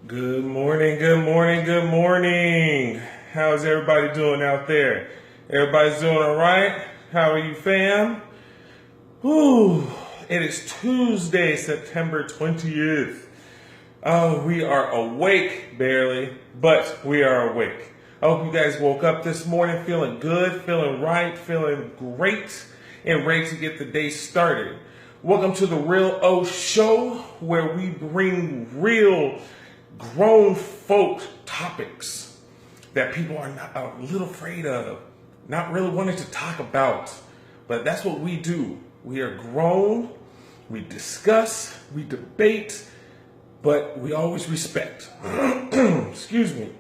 Good morning, good morning, good morning. How's everybody doing out there? Everybody's doing all right? How are you, fam? Whew, it is Tuesday, September 20th. Oh, we are awake, barely, but we are awake. I hope you guys woke up this morning feeling good, feeling right, feeling great, and ready to get the day started. Welcome to the Real O Show, where we bring real grown folk topics that people are not a little afraid of, not really wanting to talk about. But that's what we do. We are grown, we discuss, we debate, but we always respect. Excuse me.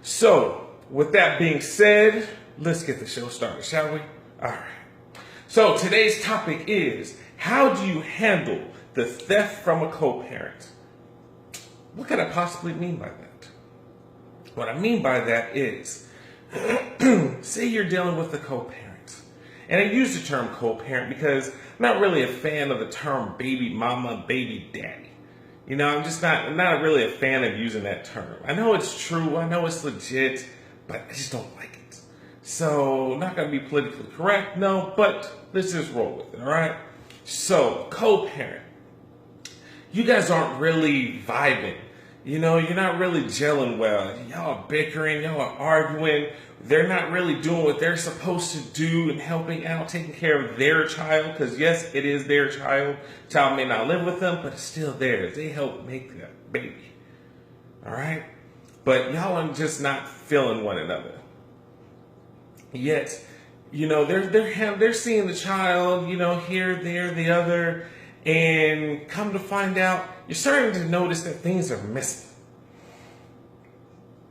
So, with that being said, let's get the show started, shall we? All right. So, today's topic is, how do you handle the theft from a co-parent? What could I possibly mean by that? What I mean by that is, say you're dealing with a co-parent. And I use the term co-parent because I'm not really a fan of the term baby mama, baby daddy. You know, I'm not really a fan of using that term. I know it's true, I know it's legit, but I just don't like it. So, not going to be politically correct, no, but let's just roll with it, all right? So, co-parent. You guys aren't really vibing. You know, you're not really gelling well. Y'all are bickering, y'all are arguing. They're not really doing what they're supposed to do and helping out, taking care of their child. Because yes, it is their child. Child may not live with them, but it's still theirs. They help make that baby. All right? But y'all are just not feeling one another. Yet, you know, they're seeing the child, you know, here, there, the other, and come to find out, you're starting to notice that things are missing.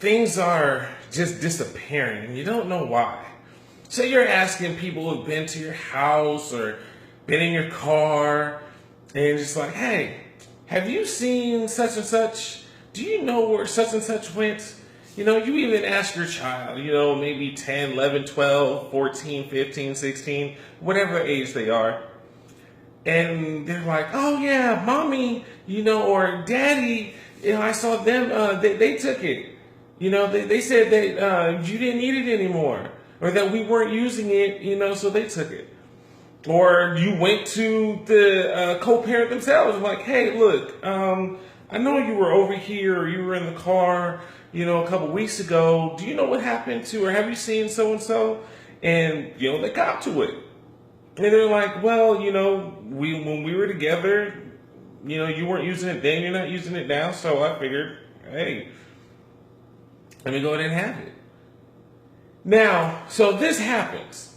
Things are just disappearing, and you don't know why. So you're asking people who've been to your house or been in your car, and just like, hey, have you seen such and such? Do you know where such and such went? You know, you even ask your child, you know, maybe 10, 11, 12, 14, 15, 16, whatever age they are. And they're like, oh yeah, mommy, you know, or daddy, you know, I saw them, they took it. You know, they said that you didn't need it anymore. Or that we weren't using it, you know, so they took it. Or you went to the co-parent themselves and like, hey, look, I know you were over here or you were in the car, you know, a couple weeks ago. Do you know what happened to, or have you seen so-and-so? And, you know, they got to it. And they're like, well, you know, when we were together, you know, you weren't using it then, you're not using it now, so I figured, hey, let me go ahead and have it. Now, so this happens.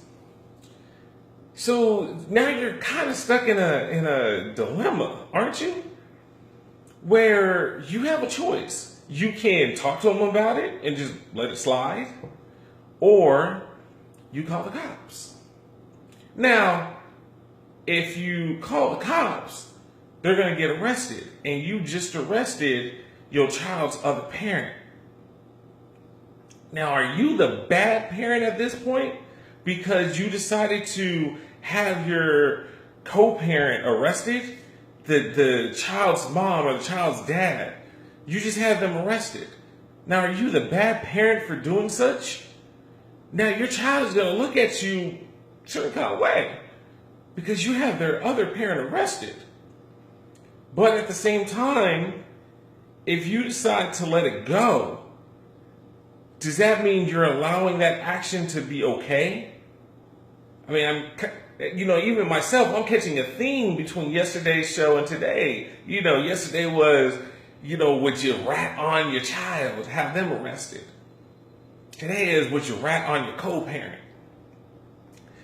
So now you're kind of stuck in a dilemma, aren't you? Where you have a choice. You can talk to them about it and just let it slide, or you call the cops. Now, if you call the cops, they're going to get arrested, and you just arrested your child's other parent. Now, are you the bad parent at this point because you decided to have your co-parent arrested, the child's mom or the child's dad? You just had them arrested. Now, are you the bad parent for doing such? Now, your child is going to look at you a certain kind of way because you have their other parent arrested. But at the same time, if you decide to let it go, does that mean you're allowing that action to be okay? I mean, you know, even myself, I'm catching a theme between yesterday's show and today. You know, yesterday was, you know, would you rat on your child, have them arrested? Today is, would you rat on your co-parent?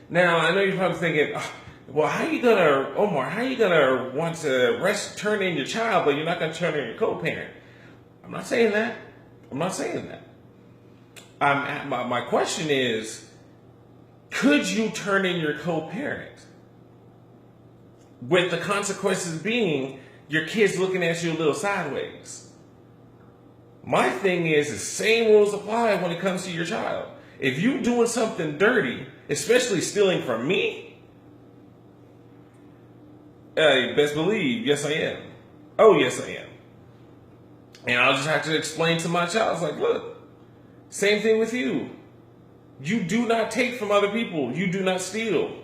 Now, I know you're probably thinking, oh, well, Omar, how are you gonna want to turn in your child, but you're not gonna turn in your co-parent? I'm not saying that. I'm not saying that. My question is, could you turn in your co-parent? With the consequences being your kids looking at you a little sideways. My thing is the same rules apply when it comes to your child. If you doing something dirty, especially stealing from me, best believe, yes I am. Oh, yes I am. And I'll just have to explain to my child, it's like, look, same thing with you. You do not take from other people. You do not steal.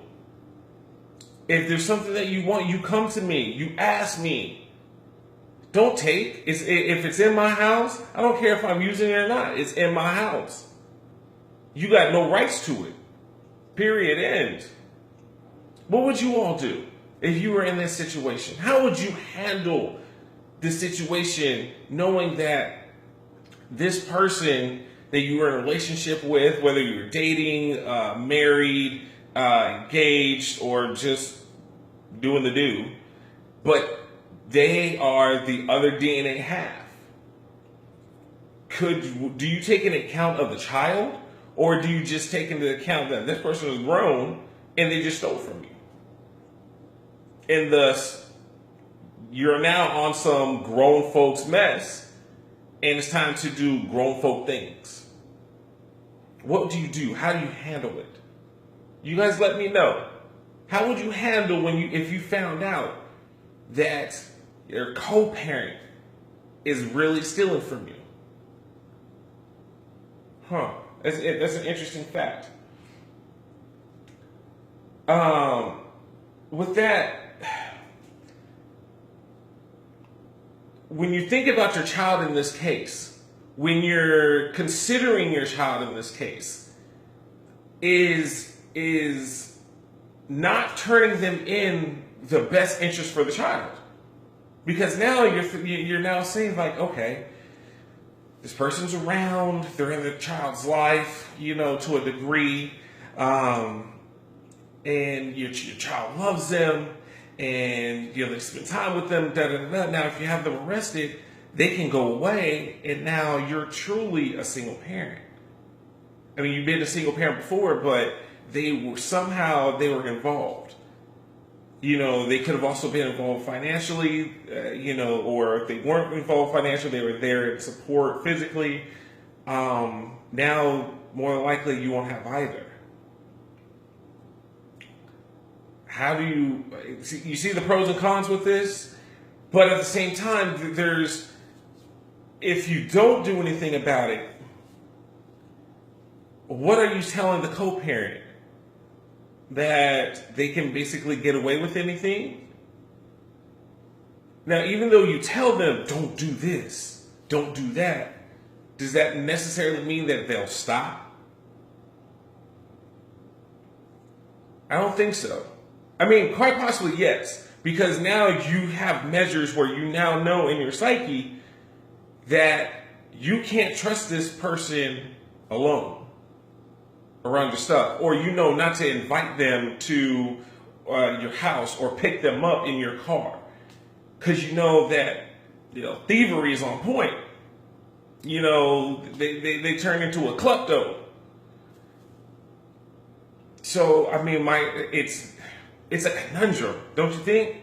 If there's something that you want, you come to me. You ask me. Don't take. If it's in my house, I don't care if I'm using it or not. It's in my house. You got no rights to it. Period. End. What would you all do if you were in this situation? How would you handle the situation knowing that this person that you were in a relationship with, whether you were dating, married, engaged, or just doing the do, but they are the other DNA half? Do you take into account of the child, or do you just take into account that this person is grown and they just stole from you? And thus, you're now on some grown folks mess, and it's time to do grown folk things. What do you do? How do you handle it? You guys let me know. How would you handle if you found out that your co-parent is really stealing from you? That's an interesting fact. With that, when you think about your child in this case, when you're considering your child in this case, is not turning them in the best interest for the child. Because now you're now saying, like, okay, this person's around, they're in the child's life, to a degree, and your child loves them, and they spend time with them. Now, if you have them arrested, they can go away, and now you're truly a single parent. I mean, you've been a single parent before, but they were involved. They could have also been involved financially, or if they weren't involved financially, they were there in support physically. Now, more than likely, you won't have either. How do you see the pros and cons with this? But at the same time, if you don't do anything about it, what are you telling the co-parent? That they can basically get away with anything? Now, even though you tell them, don't do this, don't do that, does that necessarily mean that they'll stop? I don't think so. I mean, quite possibly yes, because now you have measures where you now know in your psyche that you can't trust this person alone around your stuff, or not to invite them to your house or pick them up in your car, because that thievery is on point. They turn into a klepto. So I mean, it's a conundrum, don't you think?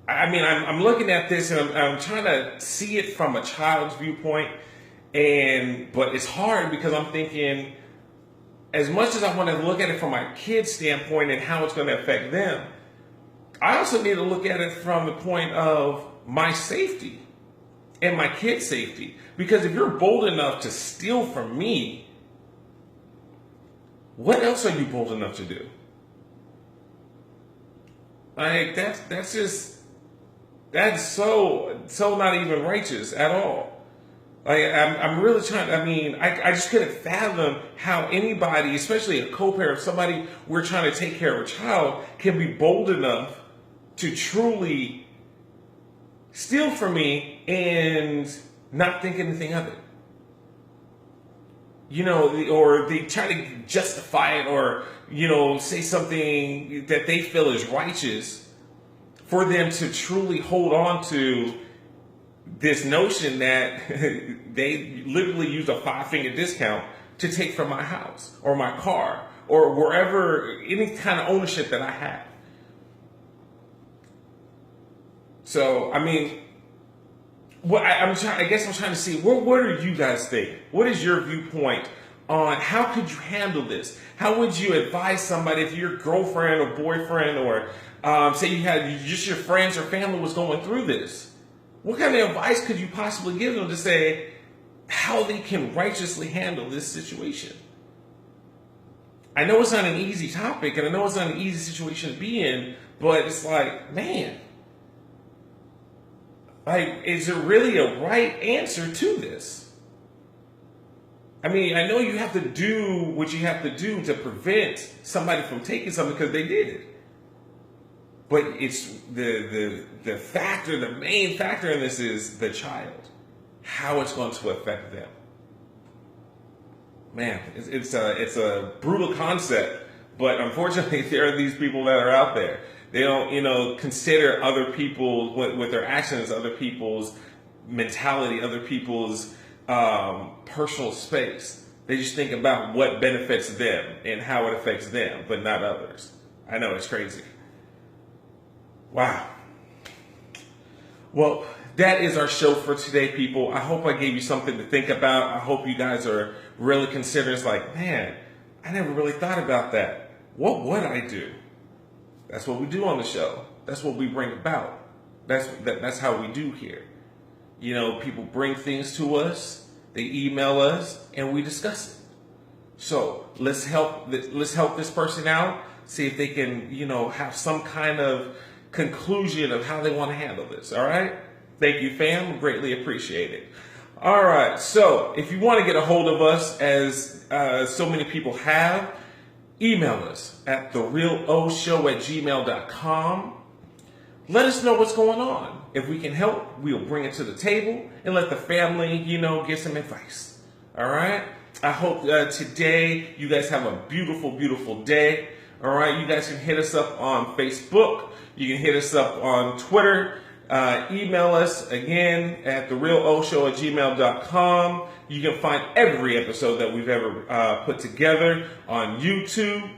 I mean, I'm looking at this and I'm trying to see it from a child's viewpoint, but it's hard because I'm thinking, as much as I want to look at it from my kid's standpoint and how it's going to affect them, I also need to look at it from the point of my safety and my kid's safety. Because if you're bold enough to steal from me, what else are you bold enough to do? Like, that's so not even righteous at all. Like, I'm really trying. I mean, I just couldn't fathom how anybody, especially a co-parent, somebody we're trying to take care of a child, can be bold enough to truly steal from me and not think anything of it. Or they try to justify it, or say something that they feel is righteous for them to truly hold on to this notion that they literally use a 5-finger discount to take from my house or my car or wherever, any kind of ownership that I have. So, I mean, I guess I'm trying to see, what do you guys think? What is your viewpoint on how could you handle this? How would you advise somebody if your girlfriend or boyfriend, or say you had just your friends or family was going through this? What kind of advice could you possibly give them to say how they can righteously handle this situation? I know it's not an easy topic, and I know it's not an easy situation to be in, but it's like, man, like, is there really a right answer to this? I mean, I know you have to do what you have to do to prevent somebody from taking something because they did it. But it's the factor, the main factor in this is the child, how it's going to affect them. Man, it's a brutal concept, but unfortunately, there are these people that are out there. They don't, consider other people with their actions, other people's mentality, other people's personal space. They just think about what benefits them and how it affects them, but not others. I know, it's crazy. Wow. Well, that is our show for today, people. I hope I gave you something to think about. I hope you guys are really considering. It's like, man, I never really thought about that. What would I do? That's what we do on the show. That's what we bring about. That's how we do here. People bring things to us, they email us, and we discuss it. So let's help this person out. See if they can, have some kind of conclusion of how they want to handle this. All right. Thank you, fam. Greatly appreciate it. All right. So if you want to get a hold of us, as so many people have, email us at therealoshow@gmail.com. Let us know what's going on. If we can help, we'll bring it to the table and let the family, get some advice. All right. I hope today you guys have a beautiful, beautiful day. All right. You guys can hit us up on Facebook. You can hit us up on Twitter. Email us again at therealoshow@gmail.com. You can find every episode that we've ever put together on YouTube.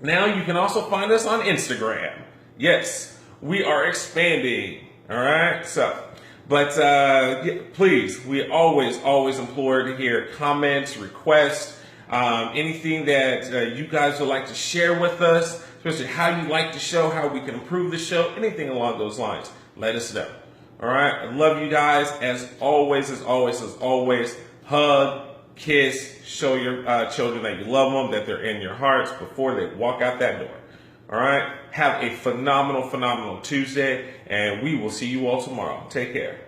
Now you can also find us on Instagram. Yes, we are expanding. All right. Please, we always implore to hear comments, requests, anything that you guys would like to share with us, especially how you like the show, how we can improve the show, anything along those lines. Let us know. All right. I love you guys. As always, hug, kiss, show your children that you love them, that they're in your hearts before they walk out that door. All right. Have a phenomenal, phenomenal Tuesday, and we will see you all tomorrow. Take care.